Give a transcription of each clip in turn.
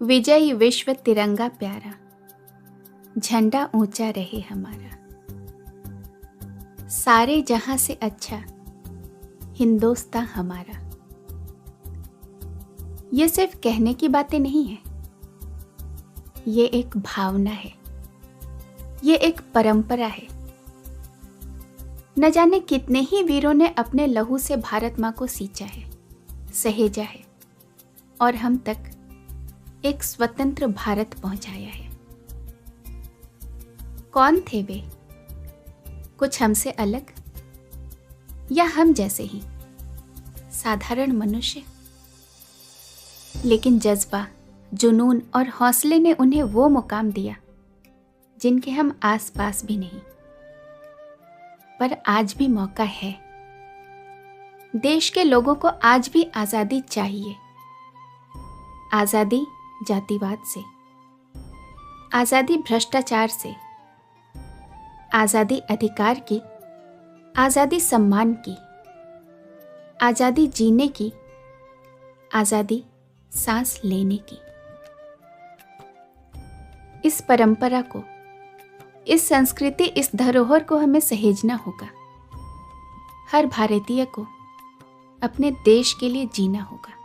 विजयी विश्व तिरंगा प्यारा, झंडा ऊंचा रहे हमारा। सारे जहां से अच्छा हिंदुस्तान हमारा। ये सिर्फ कहने की बातें नहीं है, ये एक भावना है, ये एक परंपरा है। न जाने कितने ही वीरों ने अपने लहू से भारत माँ को सींचा है, सहेजा है और हम तक एक स्वतंत्र भारत पहुंचाया है। कौन थे वे? कुछ हमसे अलग या हम जैसे ही साधारण मनुष्य? लेकिन जज्बा, जुनून और हौसले ने उन्हें वो मुकाम दिया जिनके हम आस पास भी नहीं। पर आज भी मौका है। देश के लोगों को आज भी आजादी चाहिए। आजादी जातिवाद से, आजादी भ्रष्टाचार से, आजादी अधिकार की, आजादी सम्मान की, आजादी जीने की, आजादी सांस लेने की। इस परंपरा को, इस संस्कृति, इस धरोहर को हमें सहेजना होगा। हर भारतीय को अपने देश के लिए जीना होगा।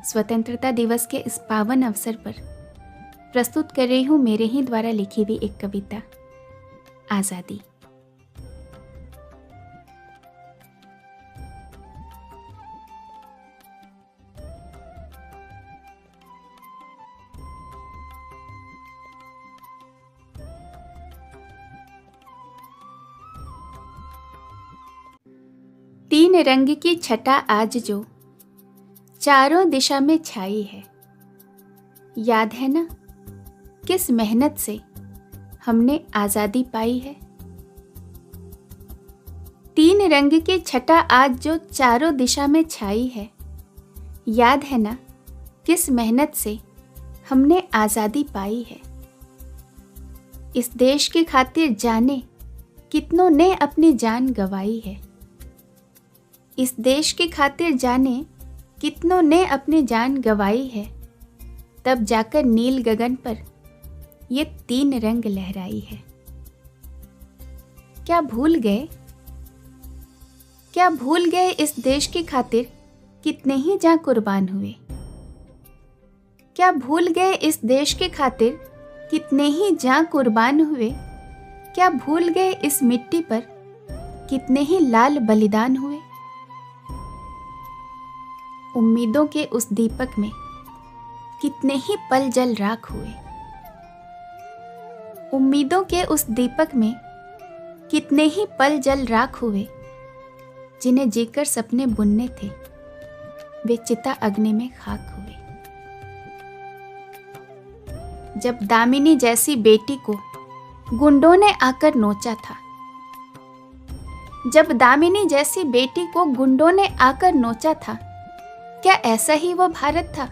स्वतंत्रता दिवस के इस पावन अवसर पर प्रस्तुत कर रही हूं मेरे ही द्वारा लिखी हुई एक कविता, आजादी। तीन रंग की छटा आज जो चारों दिशा में छाई है, याद है ना किस मेहनत से हमने आजादी पाई है। तीन रंग की छटा आज जो चारों दिशा में छाई है, याद है ना किस मेहनत से हमने आजादी पाई है। इस देश की खातिर जाने कितनों ने अपनी जान गंवाई है। इस देश की खातिर जाने कितनों ने अपनी जान गंवाई है। तब जाकर नील गगन पर ये तीन रंग लहराई है। क्या भूल गए? क्या भूल गए इस देश की खातिर कितने ही जान कुर्बान हुए? क्या भूल गए इस देश की खातिर कितने ही जान कुर्बान हुए? क्या भूल गए इस मिट्टी पर कितने ही लाल बलिदान हुए? उम्मीदों के उस दीपक में कितने ही पल जल राख हुए। उम्मीदों के उस दीपक में कितने ही पल जल राख हुए। जिन्हें जीकर सपने बुनने थे, वे चिता अग्नि में खाक हुए। जब दामिनी जैसी बेटी को गुंडों ने आकर नोचा था, जब दामिनी जैसी बेटी को गुंडों ने आकर नोचा था, क्या ऐसा ही वो भारत था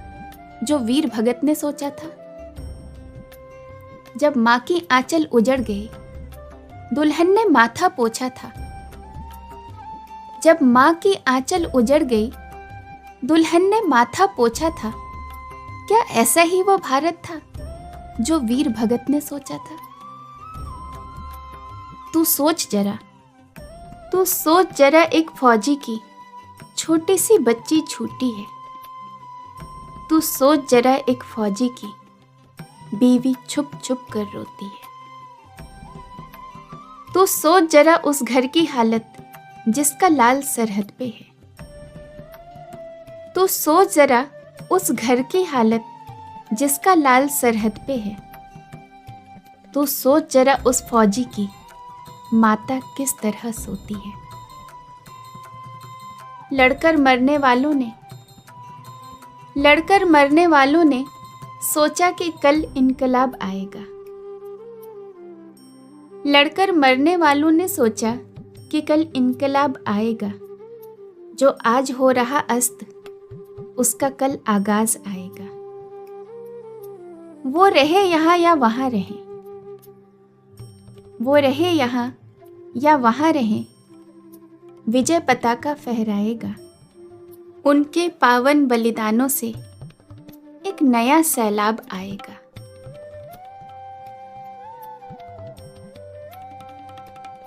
जो वीर भगत ने सोचा था? जब माँ की आंचल उजड़ गई, दुल्हन ने माथा पोंछा था। जब माँ की आंचल उजड़ गई, दुल्हन ने माथा पोंछा था। क्या ऐसा ही वो भारत था जो वीर भगत ने सोचा था? तू सोच जरा, तू सोच जरा, एक फौजी की छोटी सी बच्ची छूटी है। तू सोच जरा, एक फौजी की बीवी छुप छुप कर रोती है। तू सोच जरा उस घर की हालत जिसका लाल सरहद पे है। तू सोच जरा उस घर की हालत जिसका लाल सरहद पे है। तू सोच जरा उस फौजी की माता किस तरह सोती है। लड़कर मरने वालों ने सोचा कि कल इनकलाब आएगा। लड़कर मरने वालों ने सोचा कि कल इनकलाब आएगा। जो आज हो रहा अस्त, उसका कल आगाज आएगा। वो रहे यहाँ या वहां रहे, वो रहे यहाँ या वहां रहे, विजय पताका फहराएगा। उनके पावन बलिदानों से एक नया सैलाब आएगा।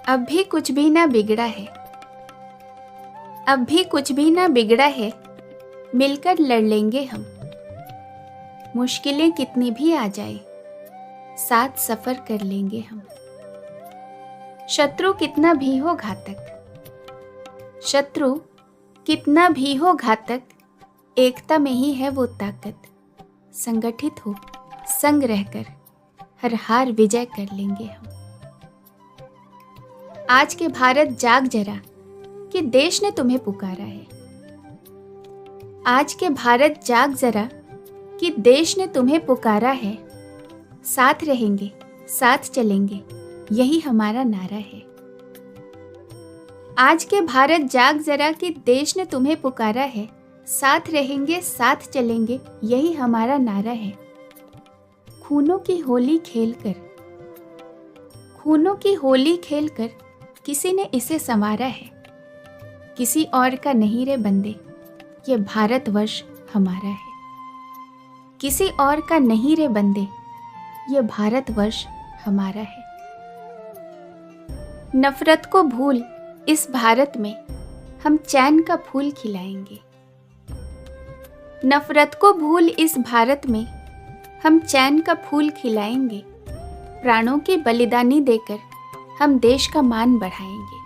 अब भी कुछ भी ना बिगड़ा है, अब भी कुछ भी ना बिगड़ा है, मिलकर लड़ लेंगे हम। मुश्किलें कितनी भी आ जाए, साथ सफर कर लेंगे हम। शत्रु कितना भी हो घातक, शत्रु कितना भी हो घातक, एकता में ही है वो ताकत। संगठित हो, संग रहकर हर हार विजय कर लेंगे हम। आज के भारत जाग जरा कि देश ने तुम्हें पुकारा है। आज के भारत जाग जरा कि देश ने तुम्हें पुकारा है। साथ रहेंगे, साथ चलेंगे, यही हमारा नारा है। आज के भारत जाग जरा कि देश ने तुम्हें पुकारा है। साथ रहेंगे, साथ चलेंगे, यही हमारा नारा है। खूनों की होली खेलकर, खूनों की होली खेलकर किसी ने इसे संवारा है। किसी और का नहीं रे बंदे, ये भारतवर्ष हमारा है। किसी और का नहीं रे बंदे, ये भारतवर्ष हमारा है। नफरत को भूल इस भारत में हम चैन का फूल खिलाएंगे। नफरत को भूल इस भारत में हम चैन का फूल खिलाएंगे। प्राणों की बलिदानी देकर हम देश का मान बढ़ाएंगे।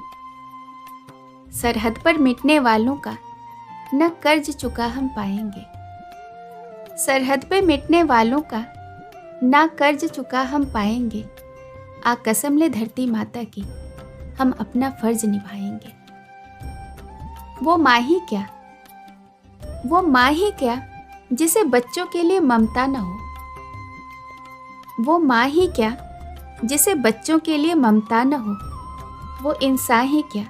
सरहद पर मिटने वालों का न कर्ज चुका हम पाएंगे। सरहद पे मिटने वालों का ना कर्ज चुका हम पाएंगे। आ कसम ले धरती माता की, हम अपना फर्ज निभाएंगे। वो माँ ही क्या, वो माँ ही क्या जिसे बच्चों के लिए ममता न हो। वो माँ ही क्या जिसे बच्चों के लिए ममता न हो। वो इंसान ही क्या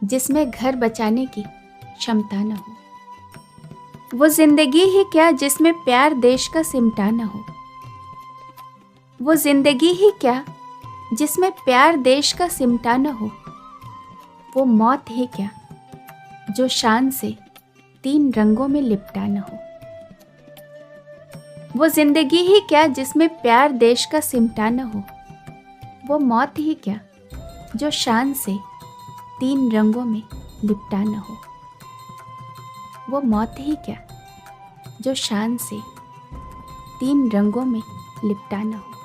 जिसमें घर बचाने की क्षमता न हो। वो जिंदगी ही क्या जिसमें प्यार देश का सिमटा न हो। वो जिंदगी ही क्या जिसमें प्यार देश का सिमटा न हो। वो मौत ही क्या जो शान से 3 रंगों में लिपटा न हो। वो जिंदगी ही क्या जिसमें प्यार देश का सिमटा न हो। वो मौत ही क्या जो शान से 3 रंगों में लिपटा न हो। वो मौत ही क्या जो शान से 3 रंगों में लिपटा न हो।